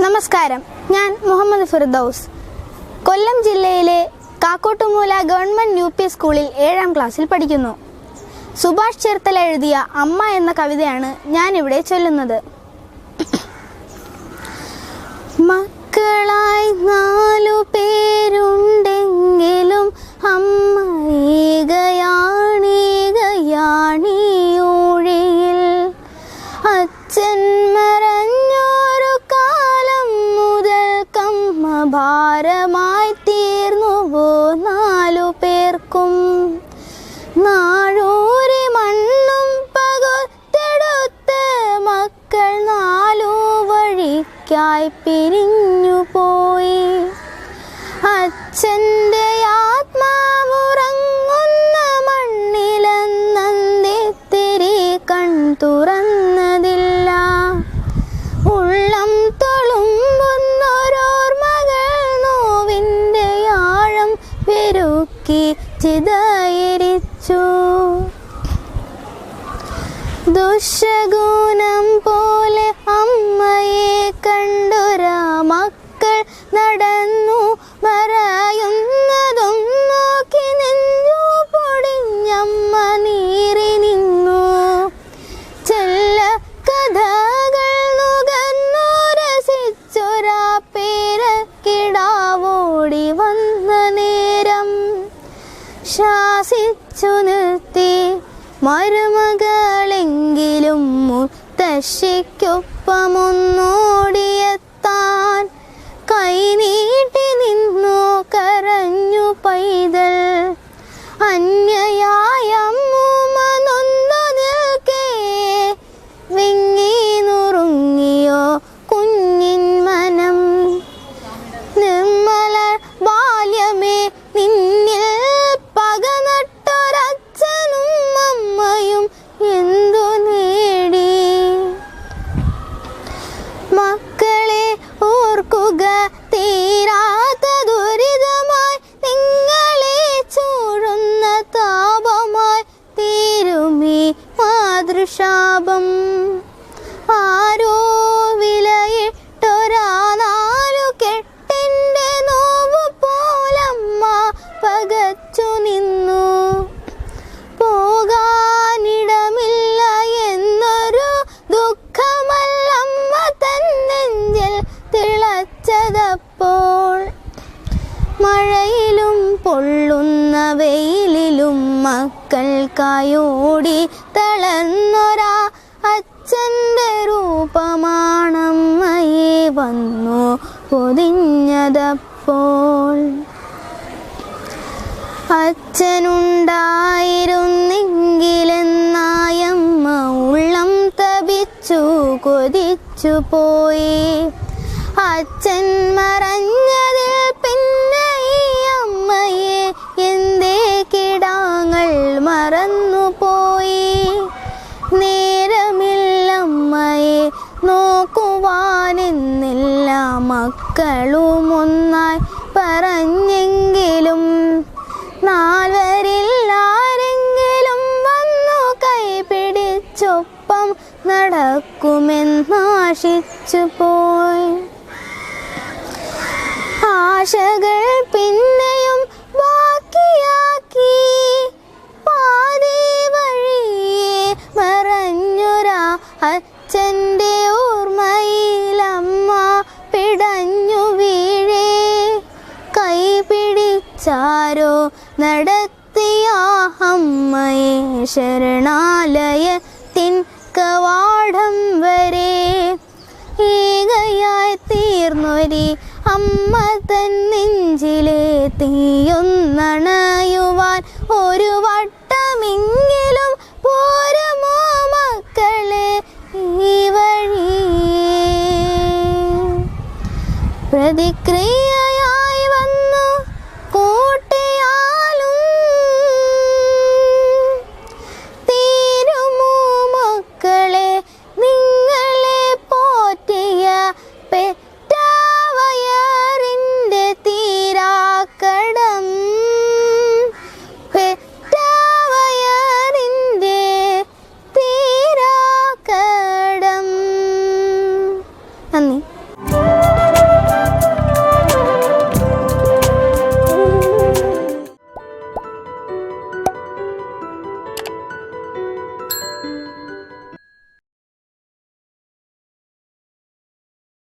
നമസ്കാരം, ഞാൻ മുഹമ്മദ് ഫിർദൌസ്. കൊല്ലം ജില്ലയിലെ കാക്കോട്ടുമൂല ഗവൺമെൻറ് UP സ്കൂളിൽ 7ാം ക്ലാസ്സിൽ പഠിക്കുന്നു. സുഭാഷ് ചേർത്തല എഴുതിയ അമ്മ എന്ന കവിതയാണ് ഞാനിവിടെ ചൊല്ലുന്നത്. മക്കളായി 4 പേരുണ്ടെങ്കിലും അമ്മ ഏകയാണീയൊഴിയിൽ. അച്ഛൻ മറഞ്ഞൊരു കാലം മുതൽക്കമ്മ ഭാരമായി തീർന്നുവോ 4 പേർക്കും. നാഴൂരി മണ്ണും പകുത്തെടുത്ത് മക്കൾ 4 വഴിക്കായി പിരിഞ്ഞുപോയി. അച്ഛൻ്റെ ആത്മാവുറങ്ങുന്ന മണ്ണിലെന്നന്തിത്തിരി കൺ തുറന്നതില്ല. ഉള്ളം തൊളുമ്പുന്നൊരോർമകൾ നോവിൻ്റെ ആഴം പെരുക്കി ചിതയിരിച്ചു. ദുശകുനം പോലെ അമ്മയെ കണ്ടൊരാ മക്കൾ നടന്നു മറയുന്നതും നോക്കി നെഞ്ചു പൊടിഞ്ഞമ്മ നീറി നിന്നു. ചെല്ല കഥകൾ നുകർന്നു രസിച്ചൊരാ പേരക്കിടാവോടി വന്ന നേരം ശാസിച്ചു നിർത്തി മരുമകളെങ്കിലും മുത്തശ്ശിക്കൊപ്പമൊന്നോടിയെത്താൻ കൈനീട്ടി നിന്നു കരഞ്ഞു പൈതൽ. അന്യയായ അമ്മൂമ്മ നൊന്തു നിൽക്കേ വിങ്ങി നുറുങ്ങിയോ കുഞ്ഞിൻ മനം. നിർമ്മല ബാല്യമേ, നിന്നിൽ പക നട്ടൊരച്ഛനും അമ്മയും എന്തു നേടി. മക്കളെ ഓർക്കുക, തീരാത്ത ദുരിതമായി നിങ്ങളെ ചൂടുന്ന താപമായി തീരുമീ മാതൃശാപം. ആരോ വിലയിട്ടൊരാ 4 കെട്ടിൻ്റെ നോവു പോലമ്മ പകച്ചു നിന്നു. പോകാനിടമില്ല എന്നൊരു ദുഃഖമല്ലമ്മ തൻ നെഞ്ചിൽ തിളച്ചതപ്പോൾ. മഴയിലും പൊള്ളുന്ന വെയിലിലും മക്കൾക്കായോടി തളർന്നൊരാ അച്ഛൻ്റെ രൂപമാണമ്മയെ വന്നു പൊതിഞ്ഞതപ്പോൾ. അച്ഛനുണ്ടായിരുന്നെങ്കിലെന്നായമ്മ ഉള്ളം തപിച്ചു കൊതിച്ചു പോയി. അച്ഛൻ മറഞ്ഞതിൽ പിന്നെ ഈ അമ്മയെ എന്തേ കിടാങ്ങൾ മറന്നുപോയി. നേരമില്ലമ്മയെ നോക്കുവാനെന്നില്ല മക്കളും ഒന്നായി പറഞ്ഞെങ്കിലും 4 ആരെങ്കിലും വന്നു കൈപിടിച്ചൊപ്പം നടക്കുമെന്നാശിച്ചു പോയി. ആശകൾ പിന്നെയും ബാക്കിയാക്കി പാതി വഴിയെ മറഞ്ഞൊരാ അച്ഛൻ്റെ ഓർമ്മയിലമ്മ പിടഞ്ഞു വീഴേ. കൈപിടിച്ചാരോ നടത്തിയ അമ്മയെ ശരണാലയത്തിൻ കവാടം വരെ. ഏകയായി തീർന്നൊരി അമ്മ തൻ നെഞ്ചിലെ തീയൊന്നണയുവാൻ ഒരു വട്ടമെങ്കിലും പോരുമോ മക്കളെ ഈ വഴി. പ്രതിക്രിയ